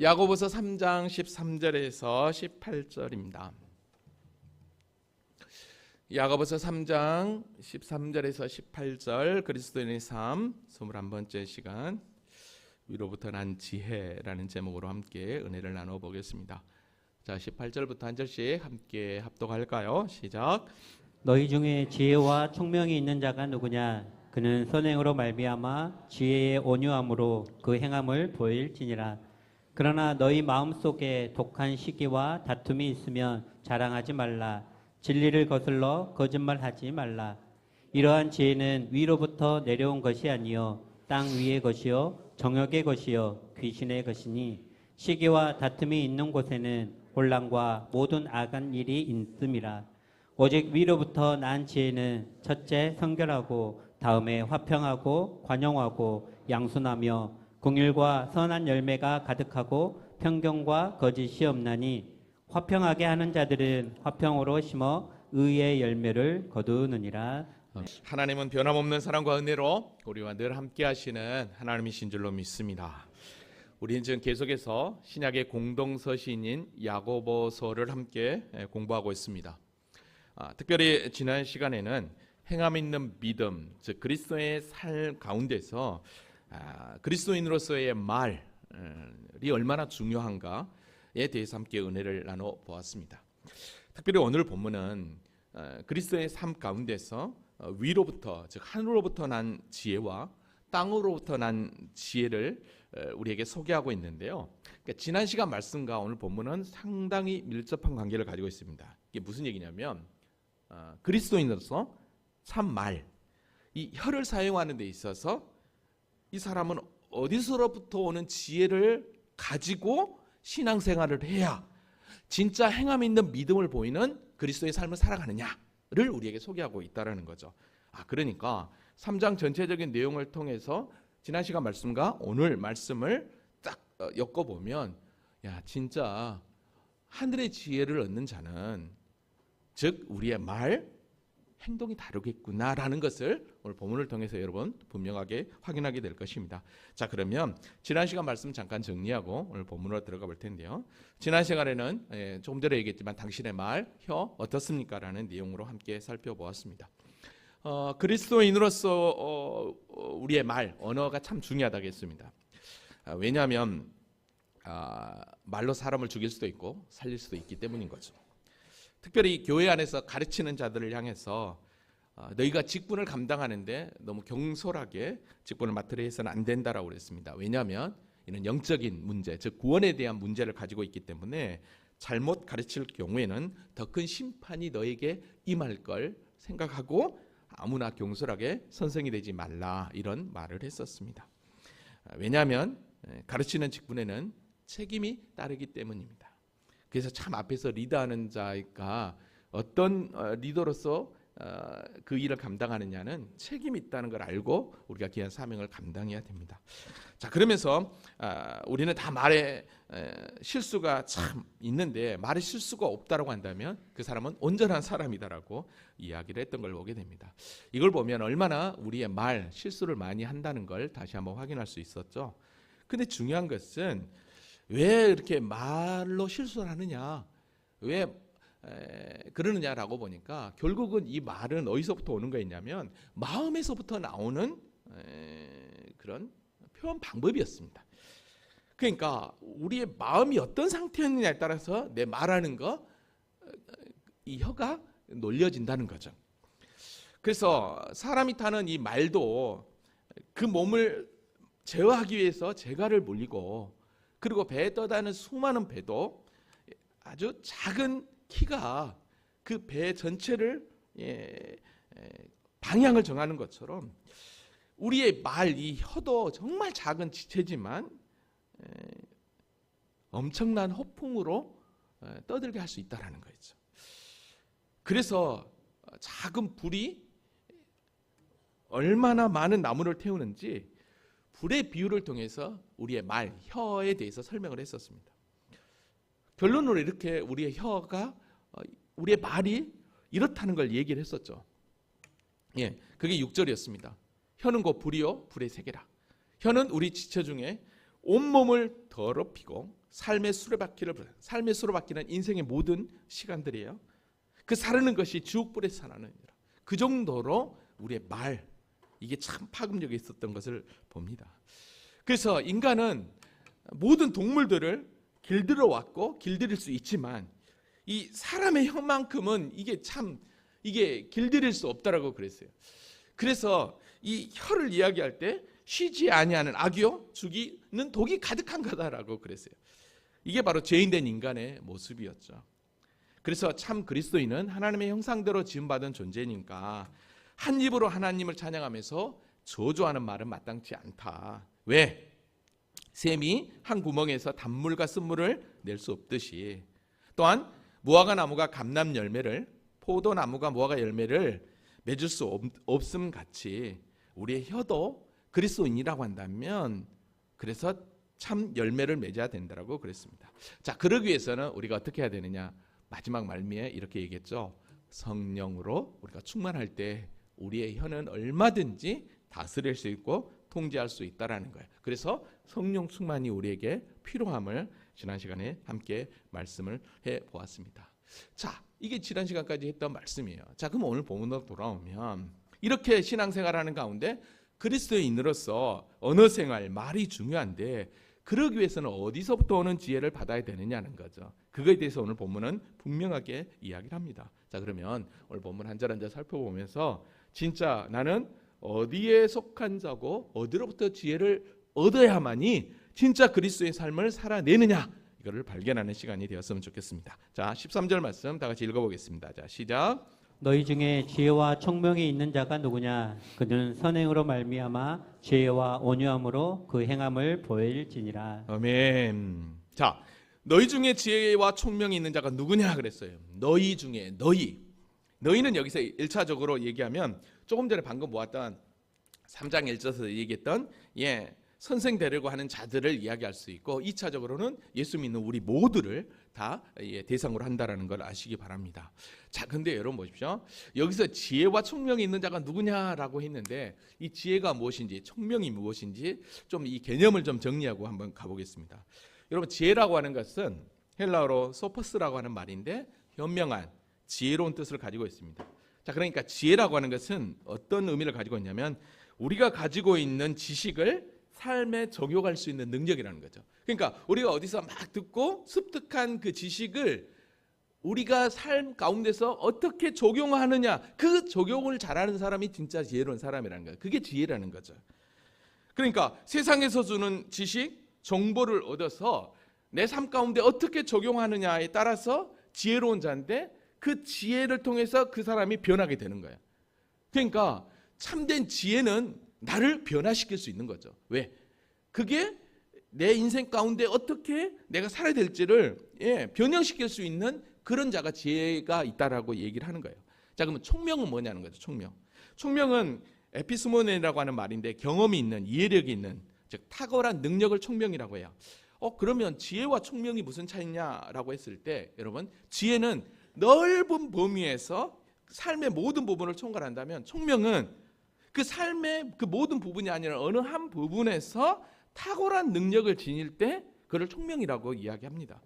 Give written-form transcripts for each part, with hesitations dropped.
야고보서 3장 13절에서 18절입니다. 야고보서 3장 13절에서 18절 그리스도인의 삶 21번째 시간 위로부터 난 지혜라는 제목으로 함께 은혜를 나눠 보겠습니다. 자, 18절부터 한 절씩 함께 합독할까요? 시작. 너희 중에 지혜와 총명이 있는 자가 누구냐? 그는 선행으로 말미암아 지혜의 온유함으로 그 행함을 보일지니라. 그러나 너희 마음속에 독한 시기와 다툼이 있으면 자랑하지 말라. 진리를 거슬러 거짓말하지 말라. 이러한 지혜는 위로부터 내려온 것이 아니요 땅 위의 것이요 정욕의 것이요 귀신의 것이니 시기와 다툼이 있는 곳에는 혼란과 모든 악한 일이 있음이라. 오직 위로부터 난 지혜는 첫째 성결하고 다음에 화평하고 관용하고 양순하며 긍휼과 선한 열매가 가득하고 편견과 거짓이 없나니 화평하게 하는 자들은 화평으로 심어 의의 열매를 거두느니라. 하나님은 변함없는 사랑과 은혜로 우리와 늘 함께 하시는 하나님이신 줄로 믿습니다. 우리는 지금 계속해서 신약의 공동서신인 야고보서를 함께 공부하고 있습니다. 특별히 지난 시간에는 행함 있는 믿음, 즉 그리스도의 삶 가운데서 그리스도인으로서의 말이 얼마나 중요한가에 대해서 함께 은혜를 나눠 보았습니다. 특별히 오늘 본문은 그리스도의 삶 가운데서 위로부터, 즉 하늘로부터 난 지혜와 땅으로부터 난 지혜를 우리에게 소개하고 있는데요. 그러니까 지난 시간 말씀과 오늘 본문은 상당히 밀접한 관계를 가지고 있습니다. 이게 무슨 얘기냐면 그리스도인으로서 참 말, 이 혀를 사용하는 데 있어서 이 사람은 어디서부터 오는 지혜를 가지고 신앙생활을 해야 진짜 행함 있는 믿음을 보이는 그리스도의 삶을 살아가느냐를 우리에게 소개하고 있다는 거죠. 그러니까 3장 전체적인 내용을 통해서 지난 시간 말씀과 오늘 말씀을 딱 엮어보면 진짜 하늘의 지혜를 얻는 자는 즉 우리의 말, 행동이 다르겠구나라는 것을 오늘 본문을 통해서 여러분 분명하게 확인하게 될 것입니다. 자, 그러면 지난 시간 말씀 잠깐 정리하고 오늘 본문으로 들어가 볼 텐데요. 지난 시간에는 조금 전에 얘기했지만 당신의 말, 혀 어떻습니까? 라는 내용으로 함께 살펴보았습니다. 그리스도인으로서 우리의 말, 언어가 참 중요하다고 했습니다. 왜냐하면 말로 사람을 죽일 수도 있고 살릴 수도 있기 때문인 거죠. 특별히 교회 안에서 가르치는 자들을 향해서 너희가 직분을 감당하는데 너무 경솔하게 직분을 맡으려 해서는 안 된다라고 그랬습니다. 왜냐하면 이는 영적인 문제, 즉 구원에 대한 문제를 가지고 있기 때문에 잘못 가르칠 경우에는 더 큰 심판이 너에게 임할 걸 생각하고 아무나 경솔하게 선생이 되지 말라, 이런 말을 했었습니다. 왜냐하면 가르치는 직분에는 책임이 따르기 때문입니다. 그래서 참 앞에서 리더하는 자가 어떤 리더로서 그 일을 감당하느냐는 책임이 있다는 걸 알고 우리가 귀한 사명을 감당해야 됩니다. 자, 그러면서 우리는 다 말에 실수가 참 있는데 말에 실수가 없다라고 한다면 그 사람은 온전한 사람이다라고 이야기를 했던 걸 보게 됩니다. 이걸 보면 얼마나 우리의 말, 실수를 많이 한다는 걸 다시 한번 확인할 수 있었죠. 근데 중요한 것은 왜 이렇게 말로 실수를 하느냐, 왜 그러느냐라고 보니까 결국은 이 말은 어디서부터 오는 거였냐면 마음에서부터 나오는 그런 표현 방법이었습니다. 그러니까 우리의 마음이 어떤 상태였느냐에 따라서 내 말하는 거, 이 혀가 놀려진다는 거죠. 그래서 사람이 타는 이 말도 그 몸을 제어하기 위해서 재갈을 물리고, 그리고 배에 떠다니는 수많은 배도 아주 작은 키가 그 배 전체를 방향을 정하는 것처럼 우리의 말, 이 혀도 정말 작은 지체지만 엄청난 허풍으로 떠들게 할 수 있다는 거죠. 그래서 작은 불이 얼마나 많은 나무를 태우는지 불의 비유를 통해서 우리의 말, 혀에 대해서 설명을 했었습니다. 결론으로 이렇게 우리의 혀가, 우리의 말이 이렇다는 걸 얘기를 했었죠. 그게 6절이었습니다. 혀는 곧 불이요 불의 세계라. 혀는 우리 지체 중에 온몸을 더럽히고 삶의 수레바퀴를 삶의 수레바퀴는 인생의 모든 시간들이에요. 그 사르는 것이 주옥불에 사나는 그 정도로 우리의 말 이게 참 파급력이 있었던 것을 봅니다. 그래서 인간은 모든 동물들을 길들여 왔고 길들일 수 있지만 이 사람의 혀만큼은 이게 길들일 수 없다라고 그랬어요. 그래서 이 혀를 이야기할 때 쉬지 아니하는 악이요 죽이는 독이 가득한 거다라고 그랬어요. 이게 바로 죄인된 인간의 모습이었죠. 그래서 참 그리스도인은 하나님의 형상대로 지음받은 존재니까 한 입으로 하나님을 찬양하면서 저주하는 말은 마땅치 않다. 왜? 샘이 한 구멍에서 단물과 쓴물을 낼 수 없듯이, 또한 무화과 나무가 감람 열매를, 포도나무가 무화과 열매를 맺을 수 없음 같이 우리의 혀도 그리스도인이라고 한다면 그래서 참 열매를 맺어야 된다라고 그랬습니다. 자, 그러기 위해서는 우리가 어떻게 해야 되느냐? 마지막 말미에 이렇게 얘기했죠. 성령으로 우리가 충만할 때 우리의 혀는 얼마든지 다스릴 수 있고 통제할 수 있다라는 거예요. 그래서 성령 충만이 우리에게 필요함을 지난 시간에 함께 말씀을 해 보았습니다. 자, 이게 지난 시간까지 했던 말씀이에요. 자, 그럼 오늘 본문으로 돌아오면 이렇게 신앙생활하는 가운데 그리스도인으로서 언어 생활, 말이 중요한데 그러기 위해서는 어디서부터 오는 지혜를 받아야 되느냐는 거죠. 그거에 대해서 오늘 본문은 분명하게 이야기를 합니다. 자, 그러면 오늘 본문 한 절 한 절 살펴보면서 진짜 나는 어디에 속한 자고 어디로부터 지혜를 얻어야만이 진짜 그리스도의 삶을 살아내느냐, 이거를 발견하는 시간이 되었으면 좋겠습니다. 자, 13절 말씀 다 같이 읽어보겠습니다. 자, 시작. 너희 중에 지혜와 총명이 있는 자가 누구냐? 그는 선행으로 말미암아 지혜와 온유함으로 그 행함을 보일지니라. 아멘. 자, 너희 중에 지혜와 총명이 있는 자가 누구냐 그랬어요. 너희 중에 너희는 여기서 1차적으로 얘기하면 조금 전에 방금 모았던 3장 1절에서 얘기했던 선생 되려고 하는 자들을 이야기할 수 있고 2차적으로는 예수 믿는 우리 모두를 다 대상으로 한다라는 걸 아시기 바랍니다. 자, 근데 여러분 보십시오. 여기서 지혜와 총명이 있는 자가 누구냐라고 했는데 이 지혜가 무엇인지 총명이 무엇인지 좀 이 개념을 좀 정리하고 한번 가보겠습니다. 여러분, 지혜라고 하는 것은 헬라어로 소퍼스라고 하는 말인데 현명한, 지혜로운 뜻을 가지고 있습니다. 자, 그러니까 지혜라고 하는 것은 어떤 의미를 가지고 있냐면 우리가 가지고 있는 지식을 삶에 적용할 수 있는 능력이라는 거죠. 그러니까 우리가 어디서 막 듣고 습득한 그 지식을 우리가 삶 가운데서 어떻게 적용하느냐, 그 적용을 잘하는 사람이 진짜 지혜로운 사람이라는 거예요. 그게 지혜라는 거죠. 그러니까 세상에서 주는 지식, 정보를 얻어서 내 삶 가운데 어떻게 적용하느냐에 따라서 지혜로운 자인데 그 지혜를 통해서 그 사람이 변하게 되는 거예요. 그러니까 참된 지혜는 나를 변화시킬 수 있는 거죠. 왜? 그게 내 인생 가운데 어떻게 내가 살아야 될지를 변형시킬 수 있는 그런 자가 지혜가 있다라고 얘기를 하는 거예요. 자, 그러면 총명은 뭐냐는 거죠. 총명은 에피스모네라고 하는 말인데 경험이 있는, 이해력이 있는, 즉 탁월한 능력을 총명이라고 해요. 그러면 지혜와 총명이 무슨 차이냐라고 했을 때 여러분, 지혜는 넓은 범위에서 삶의 모든 부분을 총괄한다면 총명은 그 삶의 그 모든 부분이 아니라 어느 한 부분에서 탁월한 능력을 지닐 때 그걸 총명이라고 이야기합니다.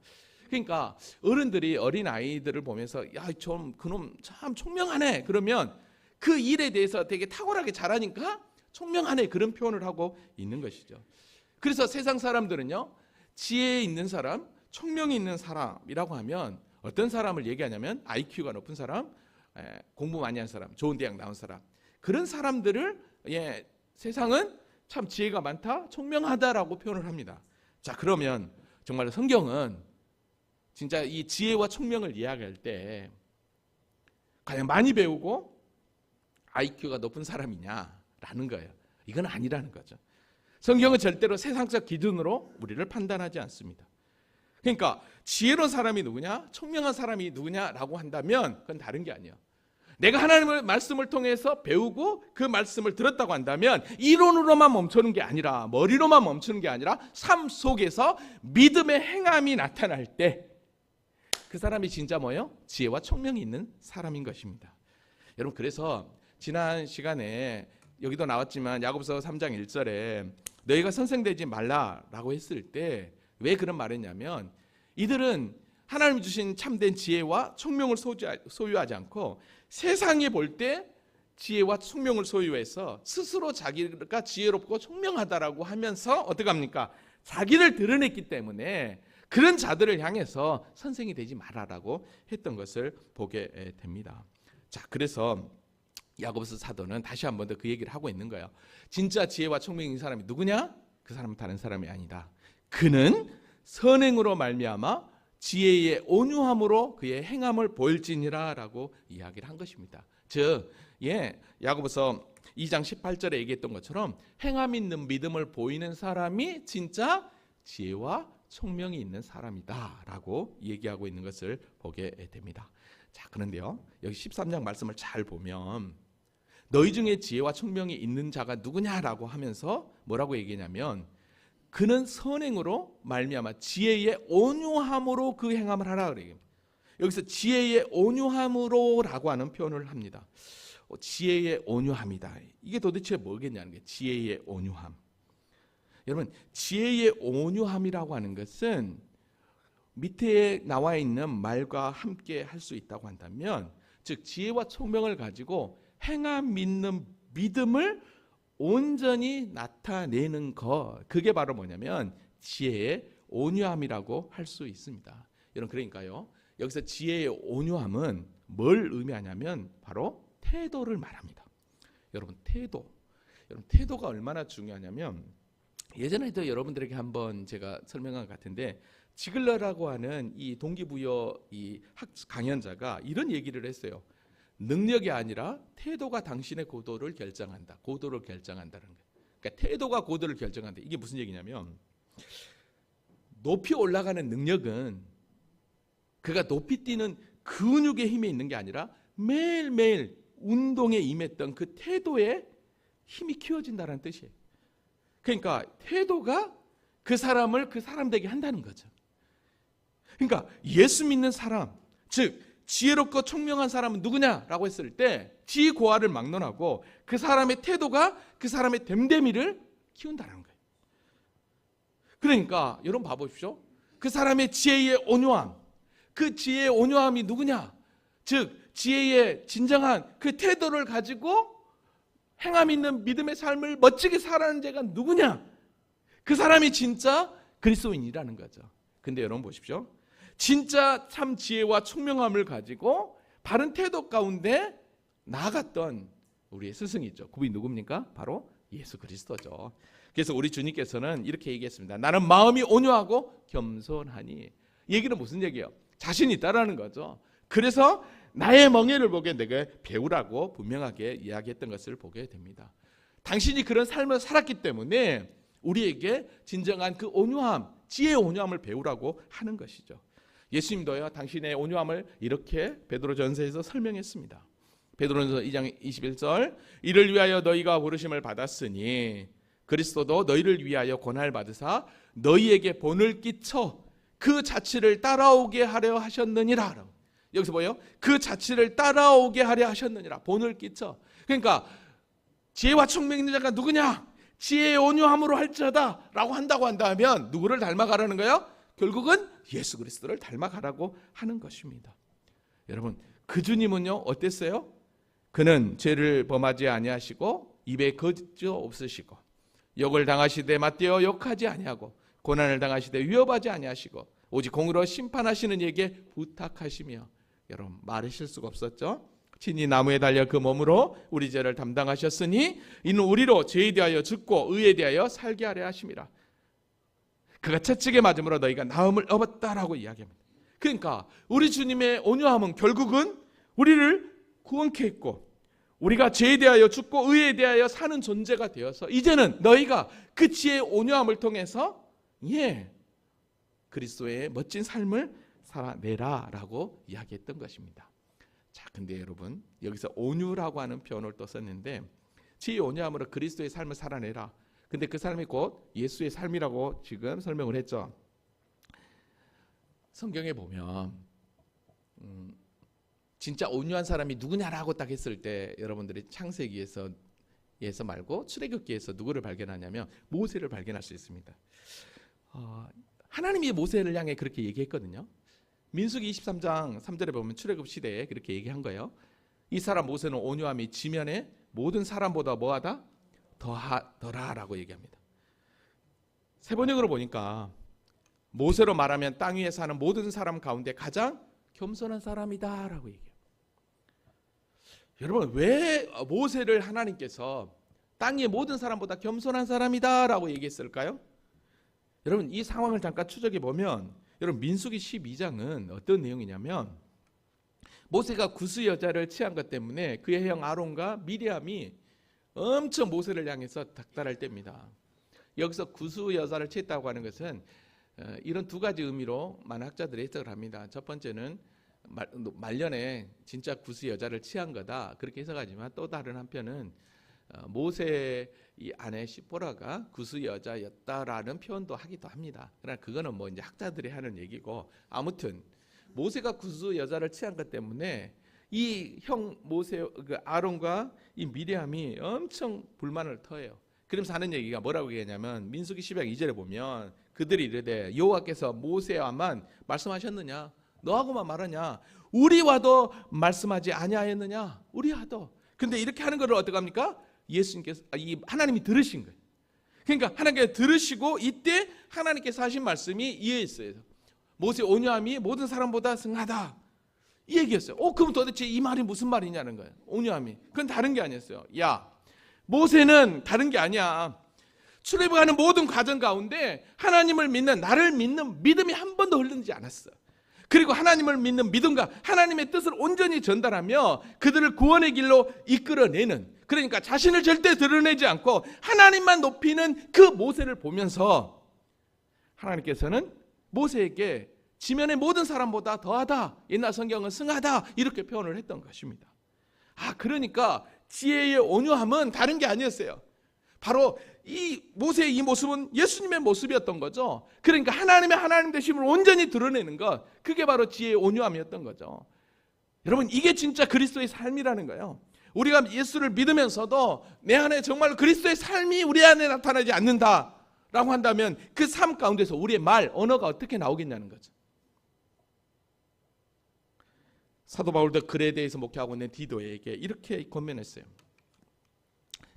그러니까 어른들이 어린 아이들을 보면서 야, 좀 그놈 참 총명하네, 그러면 그 일에 대해서 되게 탁월하게 잘하니까 총명하네, 그런 표현을 하고 있는 것이죠. 그래서 세상 사람들은요, 지혜 있는 사람, 총명이 있는 사람이라고 하면 어떤 사람을 얘기하냐면 IQ가 높은 사람, 공부 많이 한 사람, 좋은 대학 나온 사람, 그런 사람들을 세상은 참 지혜가 많다, 총명하다라고 표현을 합니다. 자, 그러면 정말 성경은 진짜 이 지혜와 총명을 이야기할 때 과연 많이 배우고 IQ가 높은 사람이냐라는 거예요. 이건 아니라는 거죠. 성경은 절대로 세상적 기준으로 우리를 판단하지 않습니다. 그러니까 지혜로운 사람이 누구냐, 총명한 사람이 누구냐라고 한다면 그건 다른 게 아니에요. 내가 하나님의 말씀을 통해서 배우고 그 말씀을 들었다고 한다면 이론으로만 멈추는 게 아니라, 머리로만 멈추는 게 아니라 삶 속에서 믿음의 행함이 나타날 때 그 사람이 진짜 뭐예요? 지혜와 총명이 있는 사람인 것입니다. 여러분, 그래서 지난 시간에 여기도 나왔지만 야고보서 3장 1절에 너희가 선생되지 말라라고 했을 때 왜 그런 말했냐면 이들은 하나님 주신 참된 지혜와 총명을 소유하지 않고 세상에 볼 때 지혜와 총명을 소유해서 스스로 자기가 지혜롭고 총명하다라고 하면서 어떻게 합니까? 자기를 드러냈기 때문에 그런 자들을 향해서 선생이 되지 말아라고 했던 것을 보게 됩니다. 자, 그래서 야고보서 사도는 다시 한 번 더 그 얘기를 하고 있는 거예요. 진짜 지혜와 총명이 있는 사람이 누구냐? 그 사람은 다른 사람이 아니다. 그는 선행으로 말미암아 지혜의 온유함으로 그의 행함을 보일지니라라고 이야기를 한 것입니다. 즉, 야고보서 2장 18절에 얘기했던 것처럼 행함 있는 믿음을 보이는 사람이 진짜 지혜와 총명이 있는 사람이다라고 얘기하고 있는 것을 보게 됩니다. 자, 그런데요, 여기 13장 말씀을 잘 보면 너희 중에 지혜와 총명이 있는 자가 누구냐라고 하면서 뭐라고 얘기냐면 그는 선행으로 말미암아 지혜의 온유함으로 그 행함을 하라 그래요. 여기서 지혜의 온유함으로라고 하는 표현을 합니다. 지혜의 온유함이다. 이게 도대체 뭐겠냐는 게 지혜의 온유함. 여러분, 지혜의 온유함이라고 하는 것은 밑에 나와 있는 말과 함께 할 수 있다고 한다면, 즉 지혜와 총명을 가지고 행함 믿는 믿음을 온전히 나타내는 것, 그게 바로 뭐냐면 지혜의 온유함이라고 할 수 있습니다. 여러분, 그러니까요, 여기서 지혜의 온유함은 뭘 의미하냐면 바로 태도를 말합니다. 여러분, 태도가 얼마나 중요하냐면 예전에도 여러분들에게 한번 제가 설명한 것 같은데 지글러라고 하는 이 동기부여 이 강연자가 이런 얘기를 했어요. 능력이 아니라 태도가 당신의 고도를 결정한다. 고도를 결정한다는 거예요. 그러니까 태도가 고도를 결정한다. 이게 무슨 얘기냐면 높이 올라가는 능력은 그가 높이 뛰는 근육의 힘에 있는 게 아니라 매일매일 운동에 임했던 그 태도에 힘이 키워진다는 뜻이에요. 그러니까 태도가 그 사람을 그 사람 되게 한다는 거죠. 그러니까 예수 믿는 사람, 즉 지혜롭고 총명한 사람은 누구냐라고 했을 때 지혜 고하를 막론하고 그 사람의 태도가 그 사람의 됨됨이를 키운다는 거예요. 그러니까 여러분 봐보십시오. 그 사람의 지혜의 온유함, 그 지혜의 온유함이 누구냐? 즉 지혜의 진정한 그 태도를 가지고 행함 있는 믿음의 삶을 멋지게 살아가는 자가 누구냐? 그 사람이 진짜 그리스도인이라는 거죠. 근데 여러분 보십시오. 진짜 참 지혜와 총명함을 가지고 바른 태도 가운데 나아갔던 우리의 스승이죠. 그분이 누굽니까? 바로 예수 그리스도죠. 그래서 우리 주님께서는 이렇게 얘기했습니다. 나는 마음이 온유하고 겸손하니. 얘기는 무슨 얘기예요? 자신이 있다라는 거죠. 그래서 나의 멍에를 보게 내게 배우라고 분명하게 이야기했던 것을 보게 됩니다. 당신이 그런 삶을 살았기 때문에 우리에게 진정한 그 온유함, 지혜의 온유함을 배우라고 하는 것이죠. 예수님도요, 당신의 온유함을 이렇게 베드로전서에서 설명했습니다. 베드로전서 2장 21절, 이를 위하여 너희가 부르심을 받았으니 그리스도도 너희를 위하여 고난을 받으사 너희에게 본을 끼쳐 그 자취를 따라오게 하려 하셨느니라. 여기서 뭐예요? 그 자취를 따라오게 하려 하셨느니라. 본을 끼쳐. 그러니까 지혜와 총명 있는 자가 누구냐? 지혜의 온유함으로 할 자다 라고 한다고 한다면 누구를 닮아가라는 거예요? 결국은 예수 그리스도를 닮아가라고 하는 것입니다. 여러분, 그 주님은요 어땠어요? 그는 죄를 범하지 아니하시고 입에 거짓 없으시고 욕을 당하시되 맞대어 욕하지 아니하고 고난을 당하시되 위협하지 아니하시고 오직 공의로 심판하시는 이에게 부탁하시며. 여러분, 말하실 수가 없었죠? 친히 나무에 달려 그 몸으로 우리 죄를 담당하셨으니 이는 우리로 죄에 대하여 죽고 의에 대하여 살게 하려 하심이라. 그가 채찍에 맞음으로 너희가 나음을 얻었다라고 이야기합니다. 그러니까 우리 주님의 온유함은 결국은 우리를 구원케 했고 우리가 죄에 대하여 죽고 의에 대하여 사는 존재가 되어서 이제는 너희가 그 지혜의 온유함을 통해서 그리스도의 멋진 삶을 살아내라라고 이야기했던 것입니다. 자, 근데 여러분 여기서 온유라고 하는 표현을 또 썼는데 지혜의 온유함으로 그리스도의 삶을 살아내라. 근데 그 삶이 곧 예수의 삶이라고 지금 설명을 했죠. 성경에 보면 진짜 온유한 사람이 누구냐라고 딱 했을 때 여러분들이 창세기에서 말고 출애굽기에서 누구를 발견하냐면 모세를 발견할 수 있습니다. 하나님이 모세를 향해 그렇게 얘기했거든요. 민수기 23장 3절에 보면 출애굽 시대에 그렇게 얘기한 거예요. 이 사람 모세는 온유함이 지면에 모든 사람보다 뭐하다? 더하라고 얘기합니다. 세번역으로 보니까 모세로 말하면 땅 위에 사는 모든 사람 가운데 가장 겸손한 사람이다라고 얘기해요. 여러분, 왜 모세를 하나님께서 땅 위의 모든 사람보다 겸손한 사람이다라고 얘기했을까요? 여러분, 이 상황을 잠깐 추적해 보면 여러분 민수기 12장은 어떤 내용이냐면 모세가 구스 여자를 취한 것 때문에 그의 형 아론과 미리암이 엄청 모세를 향해서 닥달할 때입니다. 여기서 구스 여자를 취했다고 하는 것은 이런 두 가지 의미로 많은 학자들이 해석을 합니다. 첫 번째는 말년에 진짜 구스 여자를 취한 거다 그렇게 해석하지만 또 다른 한편은 모세 이 아내 시보라가 구스 여자였다라는 표현도 하기도 합니다. 그러나 그거는 뭐 이제 학자들이 하는 얘기고, 아무튼 모세가 구스 여자를 취한 것 때문에 이 형 모세 그 아론과 이 미리암이 엄청 불만을 터해요. 그러면서 하는 얘기가 뭐라고 얘기하냐면 민수기 10장 2절에 보면 그들이 이르되 여호와께서 모세와만 말씀하셨느냐? 너하고만 말하냐? 우리와도 말씀하지 아니하였느냐? 우리와도. 근데 이렇게 하는 것을 어떻게 합니까? 예수님께서 하나님이 들으신 거예요. 그러니까 하나님께서 들으시고 이때 하나님께서 하신 말씀이 이에 있어요. 모세 온유함이 모든 사람보다 승하다 이 얘기였어요. 그럼 도대체 이 말이 무슨 말이냐는 거예요. 온유함이. 그건 다른 게 아니었어요. 야, 모세는 다른 게 아니야. 출애굽하는 모든 과정 가운데 하나님을 믿는, 나를 믿는 믿음이 한 번도 흐르지 않았어. 그리고 하나님을 믿는 믿음과 하나님의 뜻을 온전히 전달하며 그들을 구원의 길로 이끌어내는, 그러니까 자신을 절대 드러내지 않고 하나님만 높이는 그 모세를 보면서 하나님께서는 모세에게 지면의 모든 사람보다 더하다, 옛날 성경은 승하다 이렇게 표현을 했던 것입니다. 그러니까 지혜의 온유함은 다른 게 아니었어요. 바로 이 모세의 이 모습은 예수님의 모습이었던 거죠. 그러니까 하나님의 하나님 되심을 온전히 드러내는 것, 그게 바로 지혜의 온유함이었던 거죠. 여러분, 이게 진짜 그리스도의 삶이라는 거예요. 우리가 예수를 믿으면서도 내 안에 정말 그리스도의 삶이 우리 안에 나타나지 않는다라고 한다면 그 삶 가운데서 우리의 말, 언어가 어떻게 나오겠냐는 거죠. 사도 바울도 글에 대해서 목회하고 있는 디도에게 이렇게 권면했어요.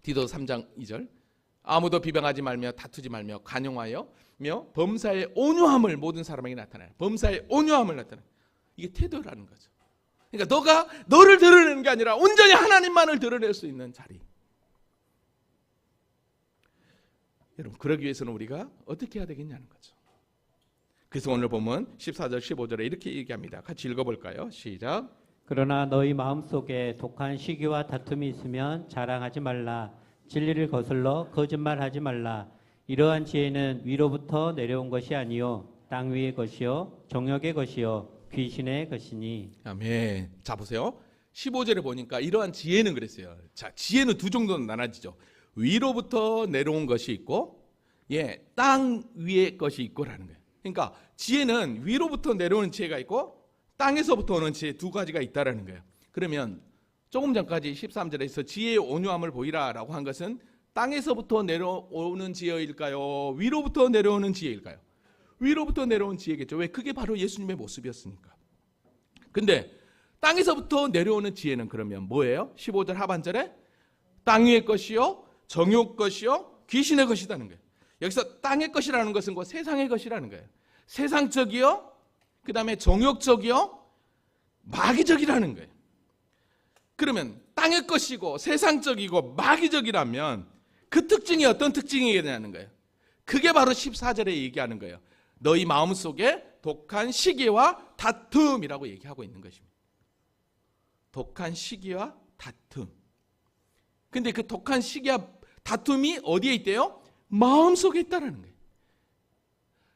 디도 3장 2절, 아무도 비방하지 말며 다투지 말며 간용하여며 범사의 온유함을 모든 사람에게 나타내라. 범사의 온유함을 나타내. 이게 태도라는 거죠. 그러니까 너가 너를 드러내는 게 아니라 온전히 하나님만을 드러낼 수 있는 자리. 여러분, 그러기 위해서는 우리가 어떻게 해야 되겠냐는 거죠. 그래서 오늘 보면 14절 15절에 이렇게 얘기합니다. 같이 읽어볼까요? 시작. 그러나 너희 마음속에 독한 시기와 다툼이 있으면 자랑하지 말라. 진리를 거슬러 거짓말하지 말라. 이러한 지혜는 위로부터 내려온 것이 아니요 땅 위의 것이요 정욕의 것이요 귀신의 것이니. 아멘. 자, 보세요. 15절에 보니까 이러한 지혜는 그랬어요. 자, 지혜는 두 정도는 나눠지죠. 위로부터 내려온 것이 있고, 땅 위의 것이 있고라는 거예요. 그러니까 지혜는 위로부터 내려오는 지혜가 있고 땅에서부터 오는 지혜 두 가지가 있다라는 거예요. 그러면 조금 전까지 13절에서 지혜의 온유함을 보이라라고 한 것은 땅에서부터 내려오는 지혜일까요? 위로부터 내려오는 지혜일까요? 위로부터 내려온 지혜겠죠. 왜? 그게 바로 예수님의 모습이었으니까. 근데 땅에서부터 내려오는 지혜는 그러면 뭐예요? 15절 하반절에 땅 위의 것이요 정욕 것이요 귀신의 것이라는 거예요. 여기서 땅의 것이라는 것은 그 세상의 것이라는 거예요. 세상적이요, 그 다음에 정욕적이요, 마귀적이라는 거예요. 그러면 땅의 것이고 세상적이고 마귀적이라면 그 특징이 어떤 특징이냐는 거예요. 그게 바로 14절에 얘기하는 거예요. 너희 마음속에 독한 시기와 다툼이라고 얘기하고 있는 것입니다. 독한 시기와 다툼. 근데 그 독한 시기와 다툼이 어디에 있대요? 마음속에 있다는 거예요.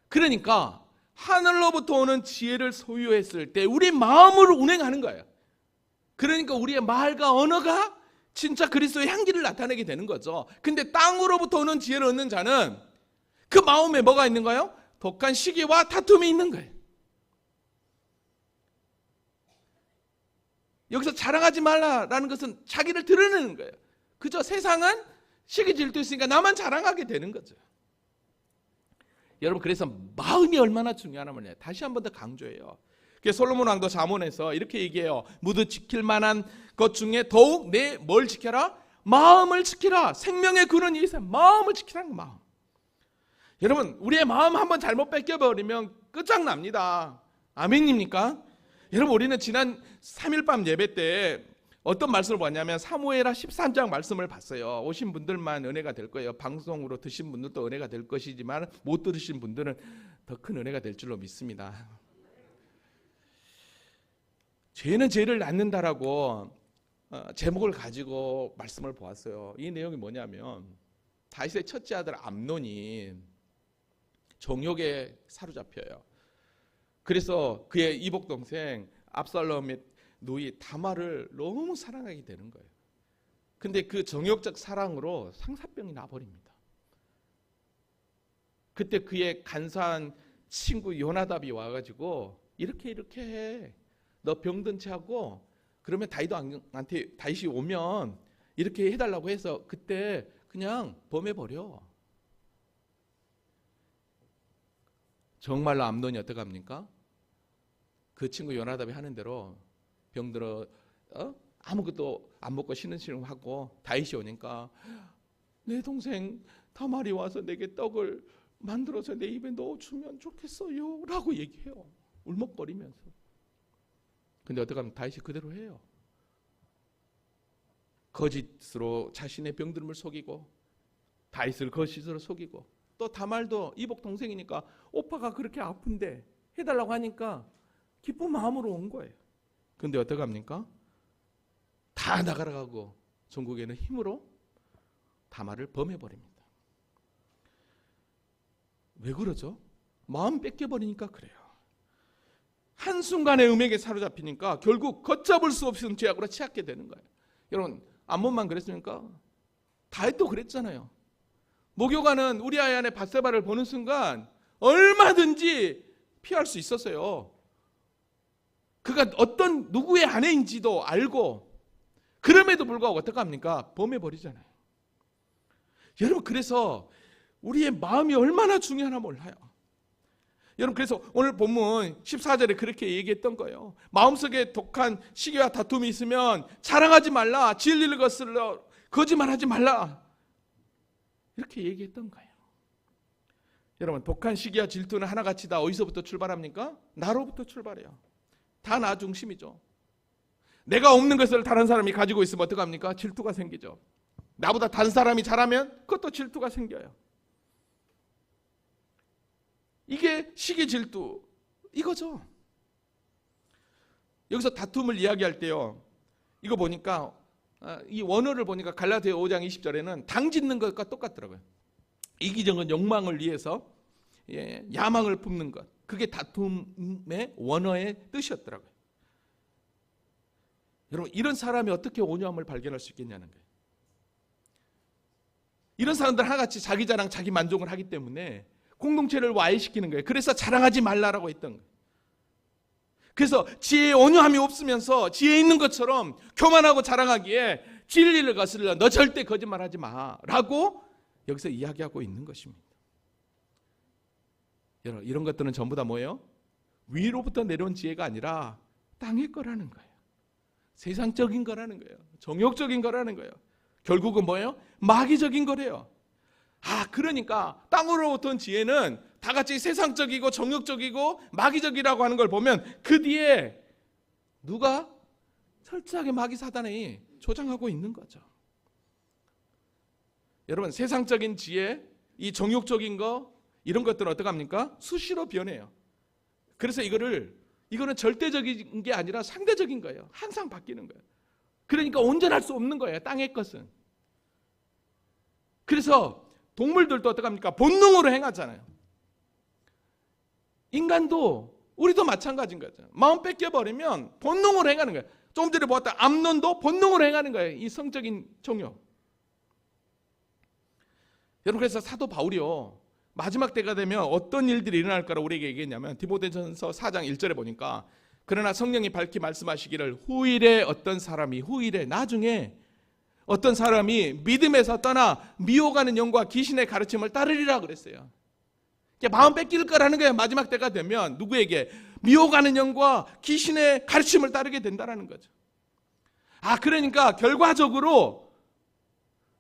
그러니까 하늘로부터 오는 지혜를 소유했을 때 우리 마음을 운행하는 거예요. 그러니까 우리의 말과 언어가 진짜 그리스도의 향기를 나타내게 되는 거죠. 근데 땅으로부터 오는 지혜를 얻는 자는 그 마음에 뭐가 있는 거예요? 독한 시기와 다툼이 있는 거예요. 여기서 자랑하지 말라라는 것은 자기를 드러내는 거예요. 그저 세상은 시기 질투 있으니까 나만 자랑하게 되는 거죠. 여러분 그래서 마음이 얼마나 중요하냐면 다시 한 번 더 강조해요. 솔로몬 왕도 잠언에서 이렇게 얘기해요. 모두 지킬 만한 것 중에 더욱 내 뭘 지켜라? 마음을 지키라. 생명의 근원이 있어요. 마음을 지키라는 거, 마음. 여러분 우리의 마음 한번 잘못 뺏겨버리면 끝장납니다. 아멘입니까? 여러분 우리는 지난 3일 밤 예배 때 어떤 말씀을 봤냐면 사무엘하 13장 말씀을 봤어요. 오신 분들만 은혜가 될 거예요. 방송으로 드신 분들도 은혜가 될 것이지만 못 들으신 분들은 더 큰 은혜가 될 줄로 믿습니다. 죄는 죄를 낳는다라고 제목을 가지고 말씀을 보았어요. 이 내용이 뭐냐면 다윗의 첫째 아들 암논이 정욕에 사로잡혀요. 그래서 그의 이복 동생 압살롬의 누이 다말을 너무 사랑하게 되는 거예요. 근데 그 정욕적 사랑으로 상사병이 나버립니다. 그때 그의 간사한 친구 요나답이 와가지고 이렇게 해. 너 병든 채 하고 그러면 다윗이 오면 이렇게 해달라고 해서 그때 그냥 범해버려. 정말로 암논이 어떡합니까? 그 친구 요나답이 하는 대로 병들어 아무것도 안 먹고 쉬는 하고 다윗이 오니까 내 동생 다말이 와서 내게 떡을 만들어서 내 입에 넣어주면 좋겠어요 라고 얘기해요. 울먹거리면서. 근데 어떡하면 다윗이 그대로 해요. 거짓으로 자신의 병들음을 속이고 다윗을 거짓으로 속이고 또 다말도 이복 동생이니까 오빠가 그렇게 아픈데 해달라고 하니까 기쁜 마음으로 온 거예요. 근데 어떡합니까? 다 나가라고 전국에는 힘으로 다말을 범해버립니다. 왜 그러죠? 마음 뺏겨버리니까 그래요. 한순간에 음액에 사로잡히니까 결국 걷잡을 수 없는 죄악으로 취하게 되는 거예요. 여러분 암몬만 그랬습니까? 다윗도 그랬잖아요. 모교관은 우리아의 아내 밧세바를 보는 순간 얼마든지 피할 수 있었어요. 그가 어떤 누구의 아내인지도 알고 그럼에도 불구하고 어떡합니까? 범해버리잖아요. 여러분 그래서 우리의 마음이 얼마나 중요하나 몰라요. 여러분 그래서 오늘 본문 14절에 그렇게 얘기했던 거예요. 마음속에 독한 시기와 다툼이 있으면 자랑하지 말라. 진리를 거슬러 거짓말하지 말라. 이렇게 얘기했던 거예요. 여러분 독한 시기와 질투는 하나같이 다 어디서부터 출발합니까? 나로부터 출발해요. 다 나 중심이죠. 내가 없는 것을 다른 사람이 가지고 있으면 어떡합니까? 질투가 생기죠. 나보다 다른 사람이 잘하면 그것도 질투가 생겨요. 이게 시기 질투 이거죠. 여기서 다툼을 이야기할 때요. 이거 보니까 이 원어를 보니까 갈라디아 5장 20절에는 당 짓는 것과 똑같더라고요. 이기적인 욕망을 위해서 야망을 품는 것. 그게 다툼의 원어의 뜻이었더라고요. 여러분 이런 사람이 어떻게 온유함을 발견할 수 있겠냐는 거예요. 이런 사람들 하나같이 자기 자랑 자기 만족을 하기 때문에 공동체를 와해시키는 거예요. 그래서 자랑하지 말라라고 했던 거예요. 그래서 지혜의 온유함이 없으면서 지혜 있는 것처럼 교만하고 자랑하기에 진리를 거슬러 너 절대 거짓말하지 마라고 여기서 이야기하고 있는 것입니다. 여러분 이런 것들은 전부 다 뭐예요? 위로부터 내려온 지혜가 아니라 땅의 거라는 거예요. 세상적인 거라는 거예요. 정욕적인 거라는 거예요. 결국은 뭐예요? 마귀적인 거래요. 그러니까 땅으로부터 온 지혜는 다 같이 세상적이고 정욕적이고 마귀적이라고 하는 걸 보면 그 뒤에 누가 철저하게 마귀 사단이 조장하고 있는 거죠. 여러분 세상적인 지혜, 이 정욕적인 거 이런 것들은 어떡합니까? 수시로 변해요. 그래서 이거는 절대적인 게 아니라 상대적인 거예요. 항상 바뀌는 거예요. 그러니까 온전할 수 없는 거예요. 땅의 것은. 그래서 동물들도 어떡합니까? 본능으로 행하잖아요. 인간도 우리도 마찬가지인 거죠. 마음 뺏겨버리면 본능으로 행하는 거예요. 조금 전에 보았다 암논도 본능으로 행하는 거예요. 이 성적인 정욕. 여러분 그래서 사도 바울이요. 마지막 때가 되면 어떤 일들이 일어날 거라고 우리에게 얘기했냐면 디모데전서 4장 1절에 보니까 그러나 성령이 밝히 말씀하시기를 후일에 나중에 어떤 사람이 믿음에서 떠나 미혹하는 영과 귀신의 가르침을 따르리라 그랬어요. 마음 뺏길 거라는 거예요. 마지막 때가 되면 누구에게? 미혹하는 영과 귀신의 가르침을 따르게 된다는 거죠. 그러니까 결과적으로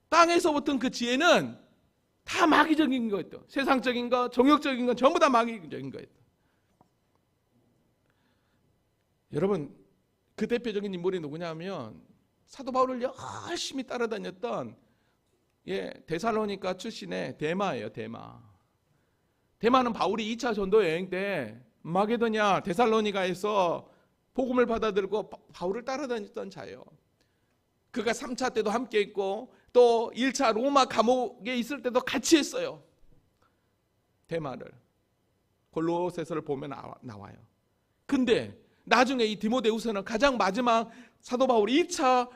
땅에서부터 그 지혜는 다 마귀적인 거였다. 세상적인 거, 정욕적인 건 전부 다 마귀적인 거였다. 여러분, 그 대표적인 인물이 누구냐면 사도 바울을 열심히 따라다녔던 데살로니가 출신의 데마예요. 데마는 바울이 2차 전도 여행 때 마게도냐 데살로니가에서 복음을 받아들고 바울을 따라다녔던 자예요. 그가 3차 때도 함께 있고 또 1차 로마 감옥에 있을 때도 같이 했어요. 데마를 골로새서를 보면 나와요. 근데 나중에 이 디모데후서는 가장 마지막 사도 바울이 2차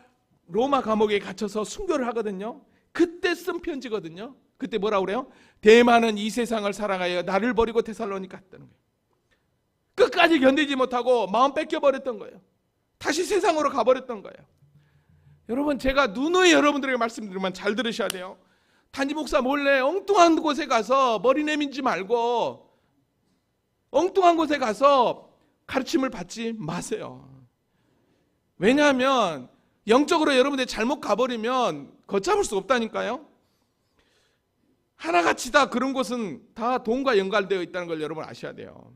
로마 감옥에 갇혀서 순교를 하거든요. 그때 쓴 편지거든요. 그때 뭐라고 그래요? 데마는 이 세상을 사랑하여 나를 버리고 데살로니가 갔다는 거예요. 끝까지 견디지 못하고 마음 뺏겨버렸던 거예요. 다시 세상으로 가버렸던 거예요. 여러분, 제가 누누이 여러분들에게 말씀드리면 잘 들으셔야 돼요. 단지 목사 몰래 엉뚱한 곳에 가서 머리 내밀지 말고 엉뚱한 곳에 가서 가르침을 받지 마세요. 왜냐하면 영적으로 여러분들이 잘못 가버리면 걷잡을 수 없다니까요. 하나같이 다 그런 곳은 다 돈과 연관되어 있다는 걸 여러분 아셔야 돼요.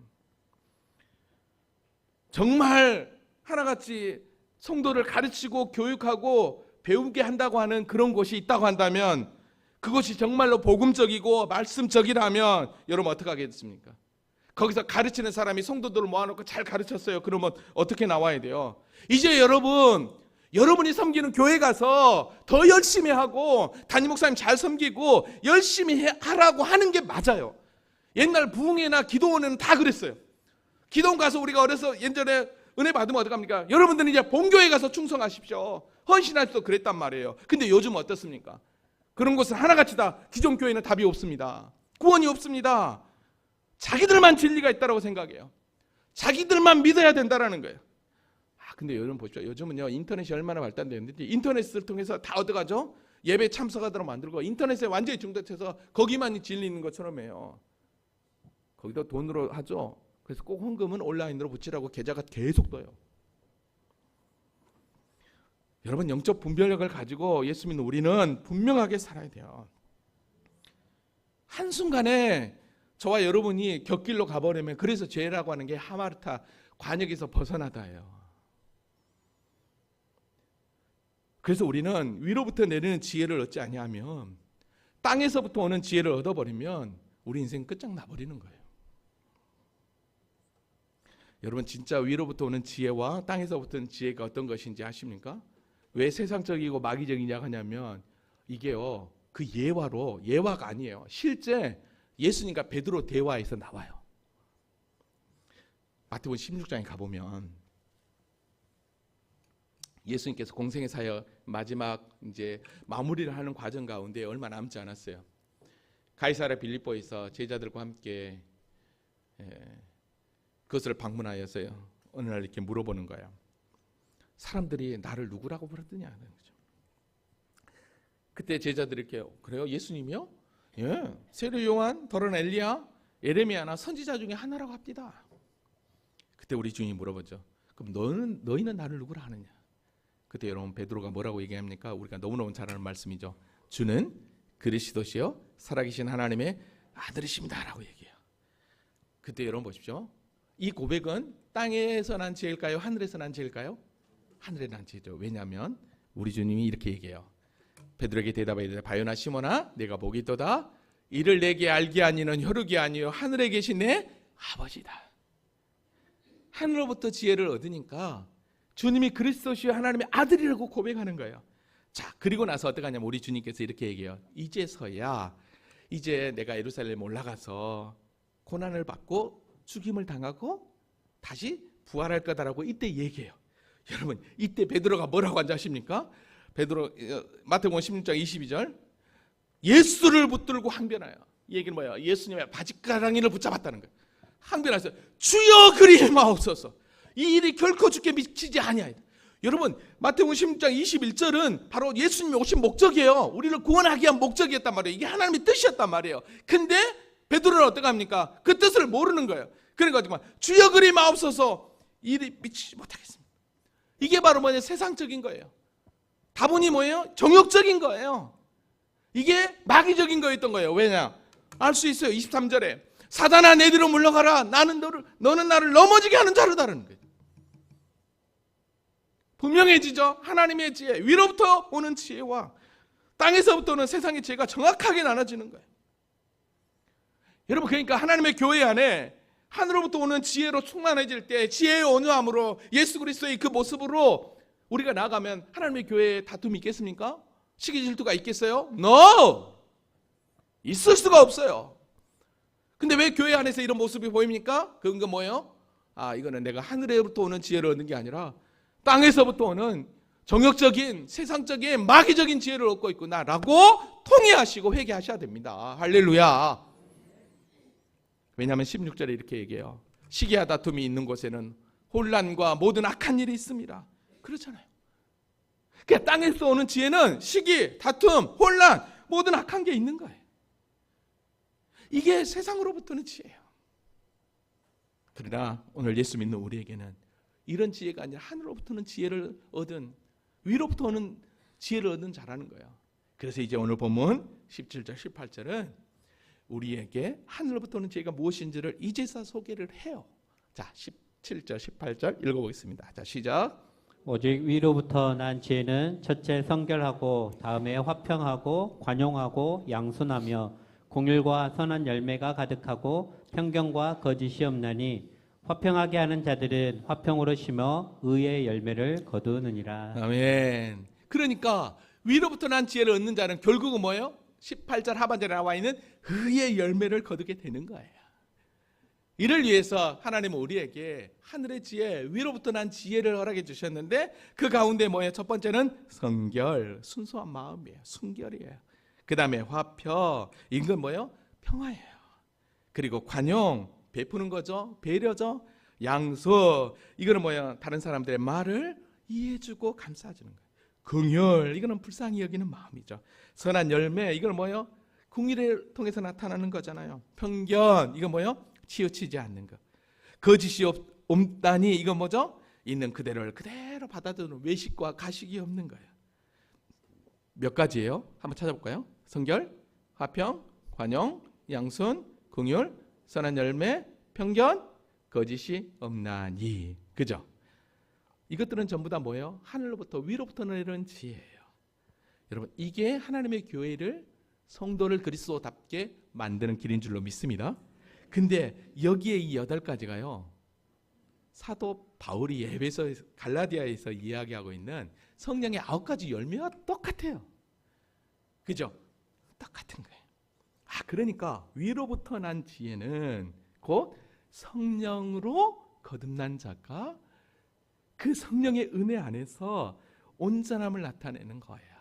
정말 하나같이 성도를 가르치고 교육하고 배우게 한다고 하는 그런 곳이 있다고 한다면 그것이 정말로 복음적이고 말씀적이라면 여러분 어떻게 하겠습니까? 거기서 가르치는 사람이 성도들을 모아놓고 잘 가르쳤어요. 그러면 어떻게 나와야 돼요? 이제 여러분이 섬기는 교회 가서 더 열심히 하고 담임 목사님 잘 섬기고 열심히 하라고 하는 게 맞아요. 옛날 부흥회나 기도원에는 다 그랬어요. 기도원 가서 우리가 어려서 예전에 은혜 받으면 어떡합니까? 여러분들은 이제 본교회 가서 충성하십시오. 헌신하십시오. 그랬단 말이에요. 근데 요즘 어떻습니까? 그런 곳은 하나같이 다 기존 교회는 답이 없습니다. 구원이 없습니다. 자기들만 진리가 있다고 생각해요. 자기들만 믿어야 된다는 거예요. 근데 여러분 보십시오. 요즘은요 인터넷이 얼마나 발달되었는지 인터넷을 통해서 다 얻어가죠. 예배 참석하도록 만들고 인터넷에 완전히 중독돼서 거기만 진리 있는 것처럼 해요. 거기다 돈으로 하죠. 그래서 꼭 헌금은 온라인으로 붙이라고 계좌가 계속 떠요. 여러분, 영적 분별력을 가지고 예수 믿는 우리는 분명하게 살아야 돼요. 한순간에 저와 여러분이 곁길로 가버리면 그래서 죄라고 하는 게 하마르타 관역에서 벗어나다예요. 그래서 우리는 위로부터 내리는 지혜를 얻지 아니하면 땅에서부터 오는 지혜를 얻어버리면 우리 인생 끝장나버리는 거예요. 여러분, 진짜 위로부터 오는 지혜와 땅에서부터 오는 지혜가 어떤 것인지 아십니까? 왜 세상적이고 마귀적이냐고 하냐면 이게요 그 예화가 아니에요. 실제 예수님과 베드로 대화에서 나와요. 마태복음 16장에 가보면 예수님께서 공생의 사역 마지막 이제 마무리를 하는 과정 가운데 얼마 남지 않았어요. 가이사랴 빌립보에서 제자들과 함께 그것을 방문하여서요 어느 날 이렇게 물어보는 거예요. 사람들이 나를 누구라고 부르느냐 하는 거죠. 그때 제자들이 이렇게 그래요? 예수님이요? 예, 세례 요한, 더러는 엘리야, 예레미야나 선지자 중에 하나라고 합니다. 그때 우리 주님이 물어보죠. 그럼 너희는 나를 누구라 하느냐? 그때 여러분 베드로가 뭐라고 얘기합니까? 우리가 너무너무 잘 아는 말씀이죠. 주는 그리스도시요 살아계신 하나님의 아들이십니다 라고 얘기해요. 그때 여러분 보십시오. 이 고백은 땅에서 난 지혜일까요? 하늘에서 난 지혜일까요? 하늘에 난 지혜죠. 왜냐하면 우리 주님이 이렇게 얘기해요. 베드로에게 대답하여 이르되 바요나 시몬아 내가 복이 있도다. 이를 내게 알게 아니는 혈육이 아니요 하늘에 계신 내 아버지다. 하늘로부터 지혜를 얻으니까 주님이 그리스도시요 하나님의 아들이라고 고백하는 거예요. 자, 그리고 나서 어떻게 하냐면 우리 주님께서 이렇게 얘기해요. 이제서야 이제 내가 예루살렘 올라가서 고난을 받고 죽임을 당하고 다시 부활할 거다라고 이때 얘기해요. 여러분, 이때 베드로가 뭐라고 한지 아십니까? 베드로 마태복음 16장 22절 예수를 붙들고 항변해요. 이 얘기는 뭐예요? 예수님의 바짓가랑이를 붙잡았다는 거예요. 항변하세요. 주여 그리 마옵소서. 이 일이 결코 주께 미치지 아니하리다. 여러분, 마태복음 16장 21절은 바로 예수님이 오신 목적이에요. 우리를 구원하기 위한 목적이었단 말이에요. 이게 하나님의 뜻이었단 말이에요. 근데 베드로는 어떻게 합니까? 그 뜻을 모르는 거예요. 그러니까 정말 주여 그리 마옵소서 이리 미치지 못하겠습니다. 이게 바로 뭐냐? 세상적인 거예요. 다분히 뭐예요? 정욕적인 거예요. 이게 마귀적인 거였던 거예요. 왜냐? 알 수 있어요. 23절에 사단아 내 뒤로 물러가라. 너는 나를 넘어지게 하는 자로다라는 거예요. 분명해지죠. 하나님의 지혜, 위로부터 오는 지혜와 땅에서부터 오는 세상의 지혜가 정확하게 나눠지는 거예요. 여러분, 그러니까 하나님의 교회 안에 하늘로부터 오는 지혜로 충만해질 때, 지혜의 온유함으로 예수 그리스도의 그 모습으로 우리가 나아가면 하나님의 교회에 다툼이 있겠습니까? 시기 질투가 있겠어요? No! 있을 수가 없어요. 근데 왜 교회 안에서 이런 모습이 보입니까? 그건 뭐예요? 이거는 내가 하늘로부터 오는 지혜를 얻는 게 아니라 땅에서부터 오는 정욕적인, 세상적인, 마귀적인 지혜를 얻고 있구나라고 통회하시고 회개하셔야 됩니다. 할렐루야. 왜냐하면 16절에 이렇게 얘기해요. 시기와 다툼이 있는 곳에는 혼란과 모든 악한 일이 있습니다. 그렇잖아요. 그러니까 땅에서 오는 지혜는 시기, 다툼, 혼란, 모든 악한 게 있는 거예요. 이게 세상으로부터는 지혜예요. 그러나 오늘 예수 믿는 우리에게는 이런 지혜가 아니라 하늘로부터는 지혜를 얻은, 위로부터 오는 지혜를 얻은 자라는 거예요. 그래서 이제 오늘 본문 17절 18절은 우리에게 하늘로부터 오는 지혜가 무엇인지를 이제서 소개를 해요. 자, 17절 18절 읽어보겠습니다. 자, 시작. 오직 위로부터 난 지혜는 첫째 성결하고 다음에 화평하고 관용하고 양순하며 공율과 선한 열매가 가득하고 편견과 거짓이 없나니 화평하게 하는 자들은 화평으로 심어 의의 열매를 거두느니라. 아멘. 그러니까 위로부터 난 지혜를 얻는 자는 결국은 뭐예요? 18절 하반절에 나와 있는 의의 열매를 거두게 되는 거예요. 이를 위해서 하나님은 우리에게 하늘의 지혜, 위로부터 난 지혜를 허락해 주셨는데 그 가운데 뭐예요? 첫 번째는 성결, 순수한 마음이에요. 순결이에요. 그 다음에 화평, 이건 뭐예요? 평화예요. 그리고 관용, 베푸는 거죠. 배려죠. 양수, 이거는 뭐예요? 다른 사람들의 말을 이해해주고 감싸주는 거예요. 긍휼, 이거는 불쌍히 여기는 마음이죠. 선한 열매, 이건 뭐예요? 궁일을 통해서 나타나는 거잖아요. 편견, 이건 뭐예요? 치우치지 않는 것. 거짓이 없다니, 이건 뭐죠? 있는 그대로 받아들이는 외식과 가식이 없는 거예요. 몇 가지예요? 한번 찾아볼까요? 성결, 화평, 관용, 양순, 긍휼, 선한 열매, 편견, 거짓이 없나니. 그죠? 이것들은 전부 다 뭐예요? 하늘로부터 위로부터 내려오는 지혜예요. 여러분, 이게 하나님의 교회를, 성도를 그리스도답게 만드는 길인 줄로 믿습니다. 근데 여기에 이 8가지가요, 사도 바울이 에베소 갈라디아에서 이야기하고 있는 성령의 9가지 열매와 똑같아요. 그죠? 똑같은 거예요. 그러니까 위로부터 난 지혜는 곧 성령으로 거듭난 자가 그 성령의 은혜 안에서 온전함을 나타내는 거예요.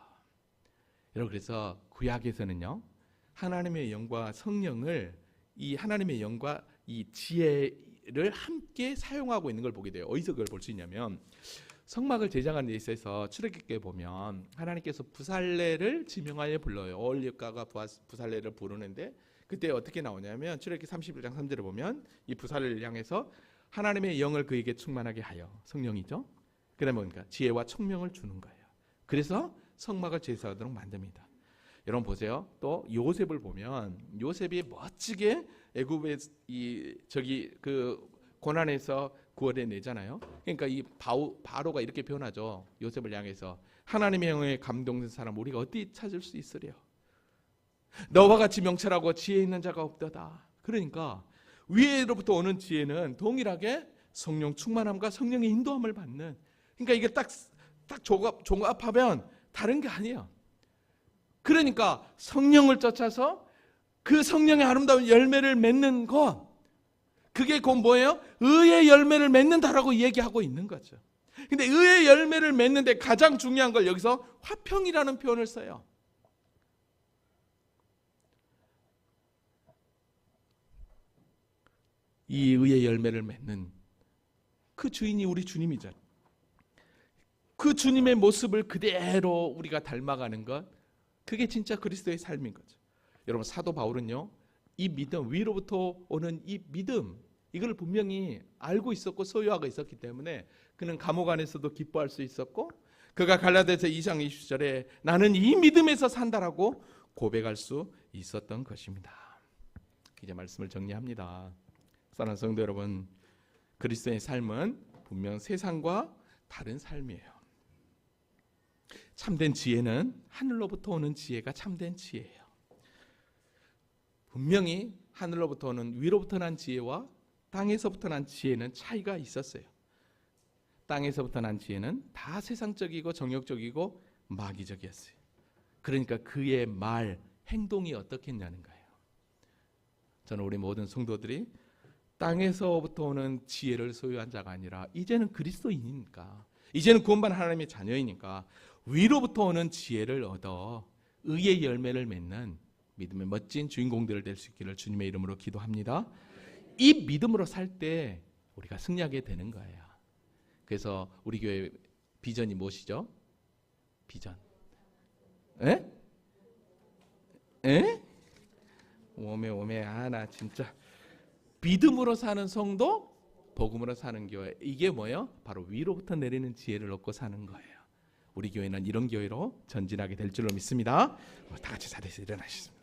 여러분, 그래서 구약에서는요, 하나님의 영과 성령을, 이 하나님의 영과 이 지혜를 함께 사용하고 있는 걸 보게 돼요. 어디서 그걸 볼 수 있냐면 성막을 제작하는 데 있어서 출애굽기에 보면 하나님께서 부살레를 지명하여 불러요. 올리브가가 부살레를 부르는데 그때 어떻게 나오냐면 출애굽기 31장 3절에 보면 이 부살레를 향해서 하나님의 영을 그에게 충만하게 하여, 성령이죠. 그다음에 뭡니까? 지혜와 총명을 주는 거예요. 그래서 성막을 제사하도록 만듭니다. 여러분 보세요. 또 요셉을 보면 요셉이 멋지게 애굽의 그 고난에서 구원해 내잖아요. 그러니까 이 바로가 이렇게 변하죠. 요셉을 향해서 하나님의 영에 감동된 사람 우리가 어디 찾을 수 있으랴? 너와 같이 명철하고 지혜 있는 자가 없도다. 그러니까 위로부터 오는 지혜는 동일하게 성령 충만함과 성령의 인도함을 받는, 그러니까 이게 딱 종합하면 다른 게 아니에요. 그러니까 성령을 쫓아서 그 성령의 아름다운 열매를 맺는 것, 그게 곧 뭐예요? 의의 열매를 맺는다라고 얘기하고 있는 거죠. 근데 의의 열매를 맺는데 가장 중요한 걸 여기서 화평이라는 표현을 써요. 이 의의 열매를 맺는 그 주인이 우리 주님이잖아요. 그 주님의 모습을 그대로 우리가 닮아가는 것, 그게 진짜 그리스도의 삶인 거죠. 여러분, 사도 바울은요, 이 믿음, 위로부터 오는 이 믿음, 이걸 분명히 알고 있었고 소유하고 있었기 때문에 그는 감옥 안에서도 기뻐할 수 있었고, 그가 갈라디아서 2장 20절에 나는 이 믿음에서 산다라고 고백할 수 있었던 것입니다. 이제 말씀을 정리합니다. 사랑하는 성도 여러분, 그리스도의 삶은 분명 세상과 다른 삶이에요. 참된 지혜는 하늘로부터 오는 지혜가 참된 지혜예요. 분명히 하늘로부터 오는 위로부터 난 지혜와 땅에서부터 난 지혜는 차이가 있었어요. 땅에서부터 난 지혜는 다 세상적이고 정욕적이고 마귀적이었어요. 그러니까 그의 말, 행동이 어떻겠냐는 거예요. 저는 우리 모든 성도들이 땅에서부터 오는 지혜를 소유한 자가 아니라 이제는 그리스도인이니까, 이제는 구원받은 하나님의 자녀이니까 위로부터 오는 지혜를 얻어 의의 열매를 맺는 믿음의 멋진 주인공들을 될 수 있기를 주님의 이름으로 기도합니다. 이 믿음으로 살 때 우리가 승리하게 되는 거예요. 그래서 우리 교회 비전이 무엇이죠? 비전. 에? 에? 오메 나 진짜 믿음으로 사는 성도, 복음으로 사는 교회, 이게 뭐예요? 바로 위로부터 내리는 지혜를 얻고 사는 거예요. 우리 교회는 이런 교회로 전진하게 될 줄로 믿습니다. 다 같이 자리에서 일어나시겠습니다.